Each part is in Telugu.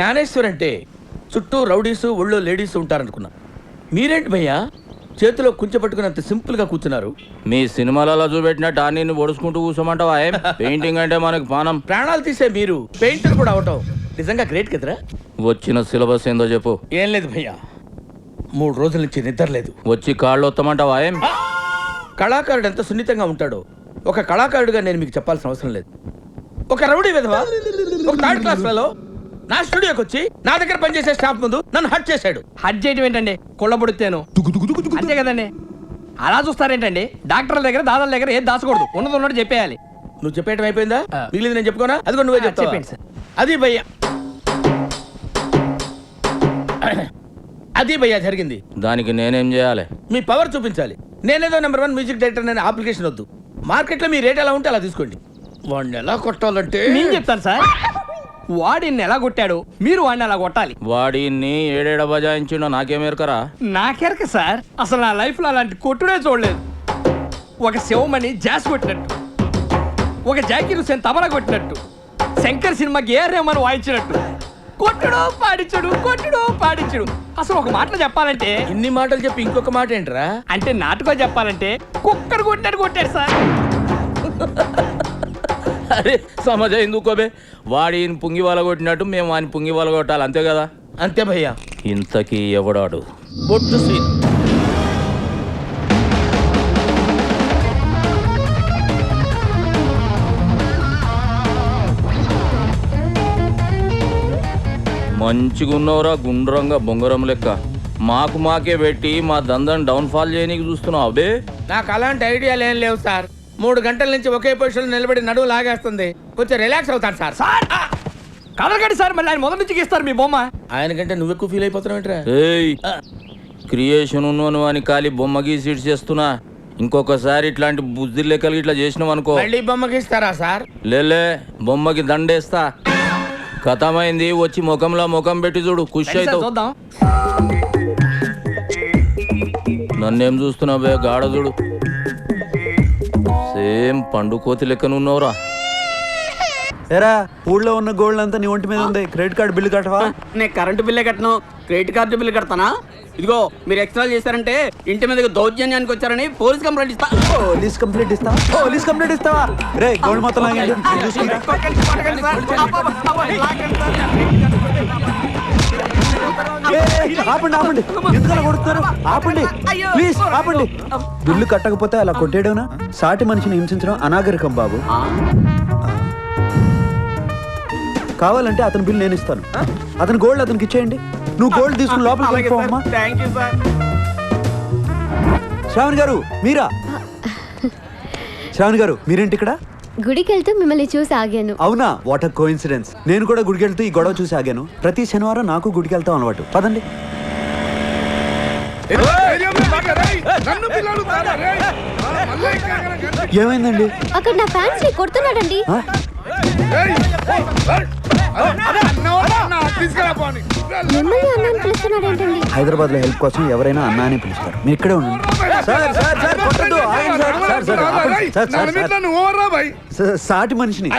జ్ఞానేశ్వర్ అంటే చుట్టూ రౌడీసు ఒళ్ళో లేడీస్ ఉంటారనుకున్నా. మీరేంటి భయ్యా చేతిలో కుంచపట్టుకున్నంత సింపుల్ గా కూర్చున్నారు? మీ సినిమాలలో చూపెట్టినట్టు నిన్ను పొడుచుకుంటూ కూర్చోమంటావా? పెయింటింగ్ అంటే మనకు పానం. ప్రాణాలు తీసే మీరు పెయింటర్ కూడా అవటం నిజంగా గ్రేట్ కదరా. వచ్చిన సిలబస్ ఏందో చెప్పు. ఏం లేదు భయ్యా, 3 రోజుల నుంచి నిద్ర లేదు. వచ్చి కాళ్ళు వస్తామంటావా? కళాకారుడు ఎంత సున్నితంగా ఉంటాడో ఒక కళాకారుడిగా నేను మీకు చెప్పాల్సిన అవసరం లేదు. ఒక రౌడీ విధవా ఒక 3rd క్లాస్ ఫెలో నా స్టూడియోకి వచ్చి నా దగ్గర పనిచేసే స్టాఫ్ ముందు నన్ను హట్ చేశాడు. హట్ చేయడం ఏంటండి? కొళ్ళబొడితేను అంతే కదండి. అలా చూస్తారేంటండి? డాక్టర్ల దగ్గర దాదాల దగ్గర ఏది దాచకూడదు, ఉన్నది ఉన్నట్టు చెప్పేయాలి. నువ్వు చెప్పేయటం అయిపోయిందా? మిగిలింది నేను చెప్పుకోనా? అది కూడా నువ్వే చెప్తావా? చెప్పండి సార్. అది భయ్యా, అది భయ్యా జరిగింది. దానికి నేనేం చేయాలి? మీ పవర్ చూపించాలి. నేనేదో నెంబర్ 1 మ్యూజిక్ డైరెక్టర్ అనే అప్లికేషన్ వద్దు. మార్కెట్లో మీ రేట్ ఎలా ఉంటే అలా తీసుకోండి. వాడిని ఎలా కొట్టాలంటే నేను చెప్తాను సార్. వాడిని ఎలా కొట్టాడు, మీరు వాడిని అలా కొట్టాలి. వాడిని ఏడేడ బజాయించిండో నాకేమేరకరా? నాకెరక సార్, అసలు నా లైఫ్ లో అలాంటి కొట్టుడే చూడలేదు. ఒక శివమణి జాస్ కొట్టినట్టు, ఒక జాకీర్ హుసేన్ తబలా కొట్టినట్టు, శంకర్ సినిమాకి ఏ రెహమాన్ వాయించినట్టు కొట్టుడు పాడించుడు, కొట్టుడు పాడించుడు. అసలు ఒక మాటలో చెప్పాలంటే, ఇన్ని మాటలు చెప్పి ఇంకొక మాట ఏంట్రా? అంటే నాటుగా చెప్పాలంటే కుక్కడు కొట్టినట్టు కొట్టాడు సార్. అరే సమజ ఎందుకోబే? వాడి పుంగి వాళ్ళ కొట్టినట్టు మేము వాని పుంగి వాళ్ళ కొట్టాలి, అంతే కదా? అంతే భయ్యా. ఇంతకీ ఎవడాడు? బొట్టు సీన్. మంచిగున్నవరా గుండ్రంగా బొంగరం లెక్క. మాకే పెట్టి మా దందని డౌన్ ఫాల్ చేయనీకి చూస్తున్నావు అబే? నాకు అలాంటి ఐడియాలు ఏం లేవు సార్. 3 గంటల నుంచి ఒకే పొజిషన్ నిలబడి నడువు లాగేస్తుంది. కొంచెం రిలాక్స్ అవుతాను సార్. కదలకండి సార్, మళ్ళీ ఆయన మొదటి నుంచి గీస్తారు మీ బొమ్మ. ఆయన కంటే నువ్వు ఎక్కువ ఫీల్ అయిపోతున్నావు ఏంట్రా? ఏయ్, క్రియేషన్ ఉన్నోను అని ఖాళీ బొమ్మ గీసి చేస్తున్నా. ఇంకొకసారి ఇట్లాంటి బుద్ధి లెక్కలు ఇట్లా చేసినావు అనుకో, మళ్ళీ బొమ్మకి ఇస్తారా సార్? లేలే బొమ్మకి దండేస్తా. కథమైంది, వచ్చి ముఖంలో ముఖం పెట్టి చూడు, ఖుషి సార్, అవుతావు. చూద్దాం. నన్నేం చూస్తున్నావు బే గాఢ చూడు, సేమ్ పండు కోతి లెక్కనున్నావురా. ఎరా ఊళ్ళో ఉన్న గోల్డ్ అంతా నీ ఒంటి మీద ఉంది. క్రెడిట్ కార్డు బిల్లు కట్టవా? నేను కరెంటు బిల్లే కట్టను, క్రెడిట్ కార్డు బిల్లు కడతానా? ఇదిగో మీరు ఎక్స్ట్రా చేశారంటే ఇంటి మీద దౌర్జన్యానికి వచ్చారని పోలీస్ కంప్లైంట్ ఇస్తా. పోలీస్ కంప్లైంట్ ఇస్తావా? పోలీస్ కంప్లైంట్ ఇస్తావా? రే గోల్డ్ మొత్తం లాగండి. ఆపండి ఆపండి, ఎందుకలా కొడుతున్నారు? ఆపండి ప్లీజ్, ఆపండి. బిల్లు కట్టకపోతే అలా కొట్టేయడం, సాటి మనిషిని హింసించడం అనాగరికం బాబు. కావాలంటే అతని బిల్లు నేను ఇస్తాను. అతని గోల్డ్ అతనికి ఇచ్చేయండి. నువ్వు గోల్డ్ తీసుకుని లోపలికి వెళ్ళిపోమ్మా. Thank you sir. శ్రావణి గారు మీరా? శ్రావణి గారు మీరేంటి ఇక్కడ? గుడికి వెళ్తూ మిమ్మల్ని చూసి ఆగాను. అవునా? What a coincidence. నేను కూడా గుడికి వెళ్తూ ఈ గొడవ చూసి ఆగాను. ప్రతి శనివారం నాకు గుడికి వెళ్తాం అలవాటు. పదండి. ఏమైందండి? అక్కడ నా ఫ్యాన్స్ ని కొడుతున్నాడండి. మిమ్మల్ని అన్నాను పిలుస్తున్నాడు ఏంటండి? హైదరాబాద్ లో హెల్ప్ కోసం ఎవరైనా అన్నా అని పిలుస్తారు. మీరు ఇక్కడే ఉండండి. సాటి మనిషిని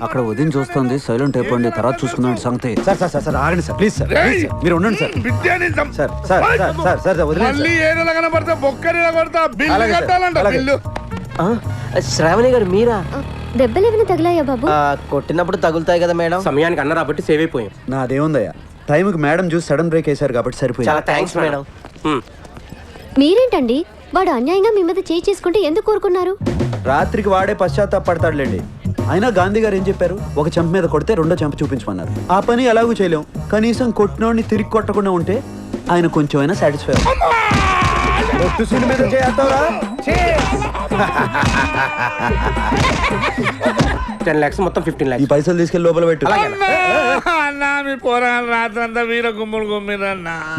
అక్కడ ఉదయం చూస్తుంది. సైలెంట్ అయిపోండి, తర్వాత చూసుకుందాం సంగతి. సార్ సార్ సార్ ఆగండి సార్, ప్లీజ్ సార్, మీరు ఉండండి sir. Sir sir sir sir వదిలేండి. శ్రావణి గారు మీరా? దెబ్బలు ఏమైనా తగిలాయా బాబు? కొట్టినప్పుడు తగులుతాయి కదా మేడం. సమయానికి అన్నారు కాబట్టి సేవ్ అయిపోయాం. నాదేముందయ్యా, టైంకి మేడం చూసి సడన్ బ్రేక్ వేశారు కాబట్టి సరిపోయింది. చాలా థ్యాంక్స్ మేడం. మీరేంటండి వాడు అన్యాయంగా మీ మీద చేయి చేసుకుంటే ఎందుకు కోరుకున్నారు? రాత్రికి వాడే పశ్చాత్తాపడతాడులేండి. అయినా గాంధీ గారు ఏం చెప్పారు? ఒక చెంప మీద కొడితే రెండో చెంప చూపించమన్నారు. ఆ పని ఎలాగూ చేయలేం. కనీసం కొట్టినోడిని తిరిగి కొట్టకుండా ఉంటే ఆయన కొంచెమైనా సాటిస్ఫై. ఒట్టు సీన్ మీద చేస్తావరా? 10 lakhs మొత్తం 15 lakhs. ఈ పైసలు తీసుకెళ్లి లోపల పెట్టు.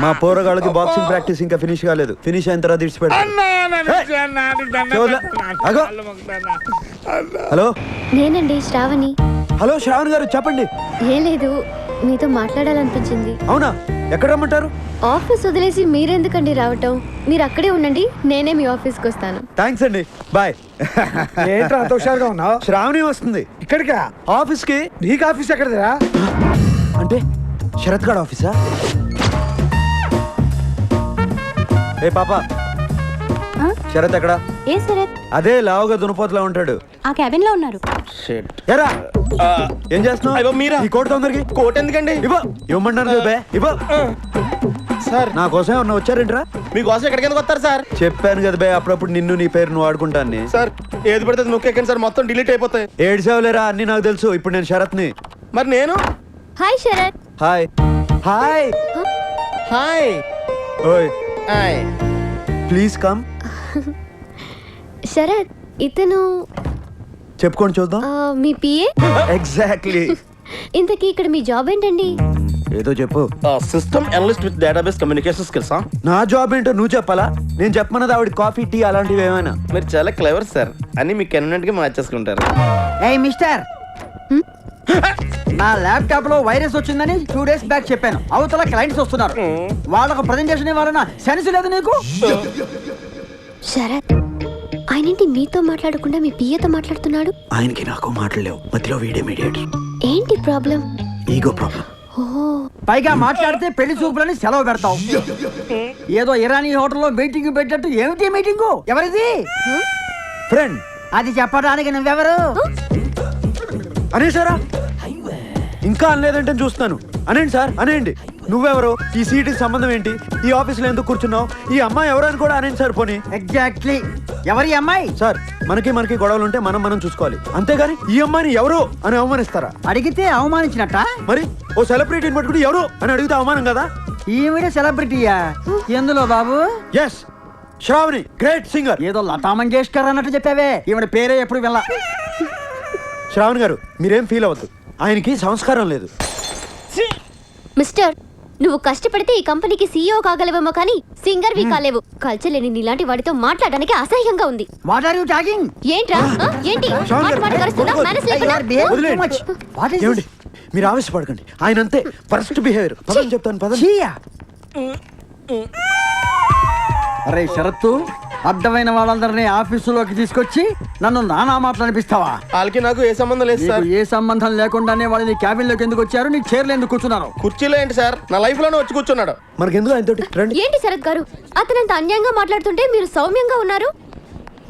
మా పోరగాళ్ళకి బాక్సింగ్ ప్రాక్టీస్ ఇంకా ఫినిష్ కాలేదు. ఫినిష్ అయిన తర్వాత ఇడిచిపెట్టు. నేనండి శ్రావణి. హలో శ్రావణి గారు చెప్పండి. ఏం లేదు, మీతో మాట్లాడాలనిపించింది. అవునా? ఎక్కడ రమ్మంటారు? ఆఫీస్ వదిలేసి మీరెందుకండి రావటం? మీరు అక్కడే ఉండండి, నేనే మీ ఆఫీస్కి వస్తాను. థ్యాంక్స్ అండి, బాయ్. ఏంట్రా అంత హుషారుగా ఉన్నావు? శ్రావణి వస్తుంది ఇక్కడికా? ఆఫీస్కి. నీకు ఆఫీస్ ఎక్కడదిరా? అంటే శరత్ గడ్ ఆఫీసా? ఏ పాప, శరత్ ఎక్కడ? ఏ శరత్? అదే లావుగా దునపోతలా ఉంటాడు. ఆ క్యాబిన్ లో ఉన్నారు. ఎరా ఏం చేస్తున్నావు? మీరా? ఈ కోట్ తొందరకి. కోట్ ఎందుకండి? ఇవ్వమన్నాను బే, ఇవ్వ. సార్ నా కోసం ఏమన్నా వచ్చారేంట్రా? మీకోసం ఎక్కడికి ఎందుకు వస్తారు సార్? చెప్పాను కదా బే, అప్పుడప్పుడు నిన్ను నీ పేరు నువ్వు వాడుకుంటాను. సార్ ఏది పడితే నొక్కేకండి సార్, మొత్తం డిలీట్ అయిపోతాయి. ఏడ్చావులేరా, అన్ని నాకు తెలుసు. ఇప్పుడు నేను శరత్ని. మరి నేను? Hi Sarath. Hi. Hi. Hi. ఓయ్ హాయ్. Please come. శరత్, ఇతను చెప్పుకొని చూద్దాం. మీ పిఏ? ఎగ్జాక్ట్లీ. ఇంతకీ ఇక్కడ మీ జాబ్ ఏంటండి? ఏదో చెప్పు. System analyst with database communication skills. నా జాబ్ ఏంటో నువ్వు చెప్పాలా? నేను చెప్పమన్నది ఆవిడ కాఫీ టీ అలాంటివి ఏమైనా? మీరు చాలా క్లవర్ సార్, అన్ని మీకు కన్వీనియంట్ గా మార్చేసుకుంటారు. ఏయ్ మిస్టర్, నా ల్యాప్టాప్ లో వైరస్ వచ్చిందని 2 days బ్యాక్ చెప్పాను. అవతల క్లయింట్స్ వస్తున్నారు, వాళ్ళకు ప్రజెంటేషన్ ఇవ్వాలన్నా సెన్స్ లేదు నీకు? శరత్, ఆయనేంటి మీతో మాట్లాడకుండా మీ పిఏతో మాట్లాడుతున్నాడు? ఆయనకి నాకు మాట్లాడలేవు, మధ్యలో వీడే మీడియేటర్. ఏంటి ప్రాబ్లం? Ego problem. ఓహో, పైగా మాట్లాడితే పెళ్లి చూపులని సెలవు పెడతావు. ఏదో ఇరానీ హోటల్లో మీటింగ్ పెట్టినట్టు. ఏమిటి మీటింగు? ఎవరిది? ఫ్రెండ్. అది చెప్పడానికి నువ్వెవరు? అనేసారా? ఇంకా అనలేదంటే చూస్తున్నాను. అనేండి సార్, అనేయండి. నువ్వెవరు? ఈ సీటుకి సంబంధం ఏంటి? ఈ ఆఫీస్లో ఎందుకు కూర్చున్నావు? ఈ అమ్మాయి ఎవరని కూడా అనేండి సార్. పోనీ ఎగ్జాక్ట్లీ, ఎవరి అమ్మాయి? సార్, మనకి గొడవలు ఉంటే మనం చూసుకోవాలి, అంతేగాని ఈ అమ్మాయిని ఎవరు అని అవమానిస్తారా? అడిగితే అవమానించినట్ట. మరి ఓ సెలబ్రిటీని పట్టుకుని ఎవరు అని అడిగితే అవమానం కదా? ఈవిడ సెలబ్రిటీయా? ఎందులో బాబు? Yes, Sravani, great singer. ఏదో లతా మంగేష్కర్ అన్నట్టు చెప్పావే, ఈవిడ పేరే ఎప్పుడు వెళ్ళా. శ్రావణి గారు, మీరేం ఫీల్ అవ్వద్దు. ఆయనకి సంస్కారం లేదు. మిస్టర్, నువ్వు కష్టపడితే ఈ కంపెనీకి సీఈఓ కాగలవేమో కానీ సింగర్ వి కాలేవు. కల్చర్ లేని నీలాంటి వాడితో మాట్లాడడానికి అసహ్యంగా ఉంది. What are you talking? ఏంట్రా? ఏంటి శ్రావణి మాట గారు, మాట కరుస్తున్నా? మేనేజ్ లేకుండా? వదిలేయండి. ఏమండి, మీరు ఆవేశపడకండి. ఆయన అంతే, ఫస్ట్ బిహేవియర్. పదని చెప్తాను, పదండి. అరే షరత్తు, అడ్డమైన వాళ్ళందరినీ ఆఫీసులోకి తీసుకొచ్చి నన్ను నానా మాటలు అనిపిస్తావా? వాళ్ళకి నాకు ఏ సంబంధం లేదు సార్. నీకు ఏ సంబంధం లేకుండానే వాళ్ళని క్యాబిన్ లోకి ఎందుకు వచ్చారు? నీ చైర్లు ఎందుకు కూర్చున్నారు? కుర్చీలో ఏంటి సార్, నా లైఫ్ లోనే వచ్చి కూర్చున్నాడు. మనకెందుకు ఆయనతోటి? రండి. ఏంటి శరత్ గారు, అతనంత అన్యాయంగా మాట్లాడుతుంటే మీరు సౌమ్యంగా ఉన్నారు.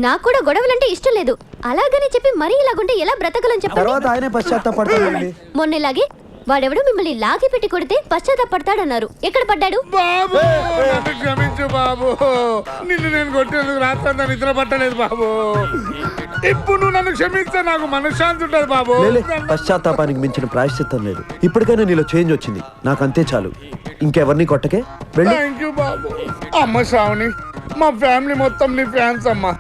నాకు కూడా గొడవలంటే ఇష్టం లేదు. అలాగని చెప్పి మరీ ఇలాగుంటే ఎలా బ్రతకలని తర్వాత చెప్పండి. ఆయనే పశ్చాత్తాపడతాడండి. మొన్నలాగే వాడెవడో మిమ్మల్ని లాగి పెట్టి కొడితే పశ్చాత్తాపడతాడన్నారు. ఎక్కడ పడ్డాడు? బాబు నన్ను క్షమించు బాబు, నిన్ను నేను కొట్టేందుకు రాత్రంతా నిద్ర పట్టలేదు బాబు. ఇప్పుడు నువ్వు నన్ను క్షమిస్తే నాకు మనశ్శాంతి ఉంటుంది బాబు. లేలే, పశ్చాత్తాపానికి మించిన ప్రాయశ్చిత్తం లేదు. ఇప్పటికైనా నీలో చేంజ్ వచ్చింది, నాకు అంతే చాలు. ఇంకెవరిని కొట్టకే, వెళ్ళి. థ్యాంక్ యూ బాబు. అమ్మ శ్రావణి, మా ఫ్యామిలీ మొత్తం నీ ఫ్యాన్స్ అమ్మా.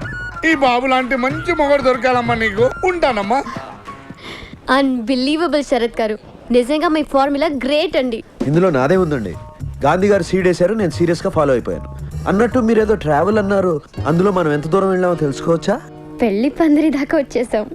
ఈ బాబు లాంటి మంచి మొగడు దొరకాలమ్మా నీకు. ఉంటానమ్మా. అన్బిలీవబుల్ శరత్ గారు, నిజంగా మీ ఫార్ములా గ్రేట్ అండి. ఇందులో నాదే ఉందండి. గాంధీ గారు సీడేశారు, నేను సీరియస్ గా ఫాలో అయిపోయాను. అన్నట్టు మీరేదో ట్రావెల్ అన్నారు, అందులో మనం ఎంత దూరం వెళ్ళామో తెలుసుకోవచ్చా? పెళ్లి పందిరి దాకా వచ్చేసాం.